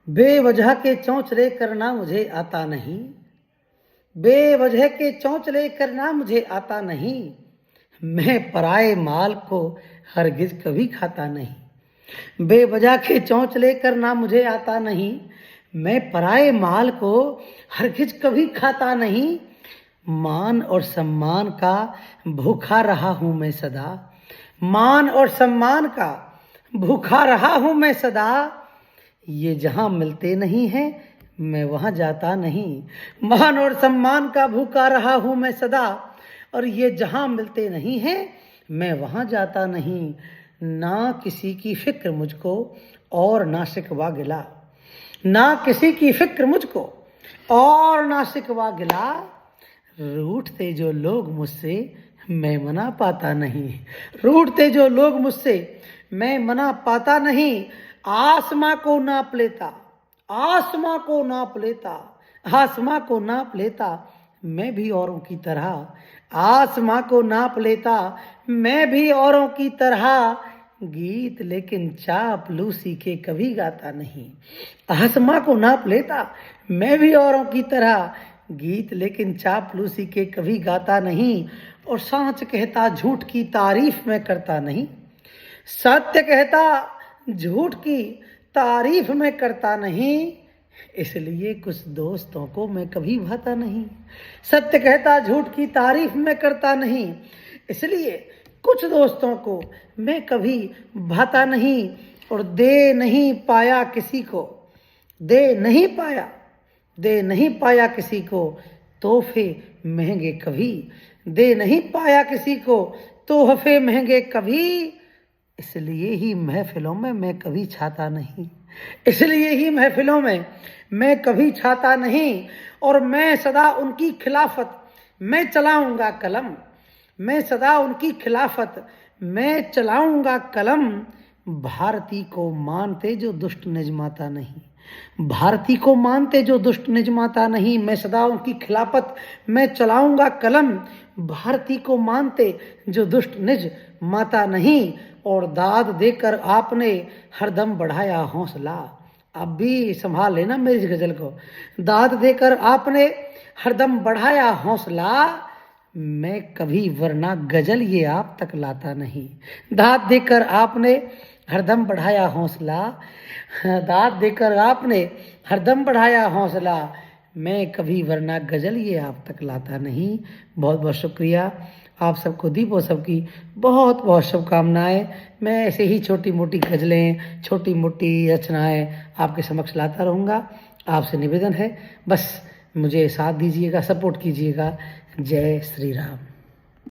बेवजह के चौंचले करना मुझे आता नहीं, बेवजह के चौंचले करना मुझे आता नहीं। मैं पराए माल को हरगिज कभी खाता नहीं। बेवजह के चौंचले करना मुझे आता नहीं, मैं पराए माल को हरगिज कभी खाता नहीं। मान और सम्मान का भूखा रहा हूं मैं सदा, मान और सम्मान का भूखा रहा हूं मैं सदा। ये जहां मिलते नहीं हैं मैं वहां जाता नहीं। मान और सम्मान का भूखा रहा हूं मैं सदा, और ये जहां मिलते नहीं हैं मैं वहां जाता नहीं। ना किसी की फिक्र मुझको और ना शिकवा गिला, ना किसी की फिक्र मुझको और ना शिकवा गिला। रूठते जो लोग मुझसे मैं मना पाता नहीं, रूठते जो लोग मुझसे मैं मना पाता नहीं। आसमां को नाप लेता, आसमां को नाप लेता, आसमां को नाप लेता मैं भी औरों की तरह। आसमां को नाप लेता मैं भी औरों की तरह। गीत लेकिन चापलूसी के कभी गाता नहीं। आसमां को नाप लेता मैं भी औरों की तरह, गीत लेकिन चापलूसी के कभी गाता नहीं। और सच कहता झूठ की तारीफ मैं करता नहीं, सत्य कहता झूठ की तारीफ मैं करता नहीं। इसलिए कुछ दोस्तों को मैं कभी भाता नहीं। सत्य कहता झूठ की तारीफ मैं करता नहीं, इसलिए कुछ दोस्तों को मैं कभी भाता नहीं। और दे नहीं पाया किसी को, दे नहीं पाया, दे नहीं पाया किसी को तोहफे महंगे कभी, दे नहीं पाया किसी को तोहफे महंगे कभी। इसलिए ही महफिलों में मैं कभी छाता नहीं, इसलिए ही महफिलों में मैं कभी छाता नहीं। और मैं सदा उनकी खिलाफत मैं चलाऊंगा कलम, मैं सदा उनकी खिलाफत मैं चलाऊंगा कलम। भारती को मानते जो दुष्ट निजमाता नहीं, भारती को मानते जो दुष्ट निजमाता नहीं। मैं सदा उनकी खिलाफत मैं चलाऊंगा कलम। भारती को मानते जो दुष्ट निज माता नहीं। और दाद देकर आपने हरदम बढ़ाया हौसला, अब भी संभाल लेना मेरी इस गजल को। दाद देकर आपने हरदम बढ़ाया हौसला, मैं कभी वरना गजल ये आप तक लाता नहीं। दाद देकर आपने हरदम बढ़ाया हौसला, दाद देकर आपने हरदम बढ़ाया हौसला, मैं कभी वरना गजल ये आप तक लाता नहीं। बहुत बहुत शुक्रिया आप सबको, दीपोत्सव की बहुत बहुत शुभकामनाएं। मैं ऐसे ही छोटी मोटी गज़लें, छोटी मोटी रचनाएं आपके समक्ष लाता रहूँगा। आपसे निवेदन है बस मुझे साथ दीजिएगा, सपोर्ट कीजिएगा। जय श्री राम।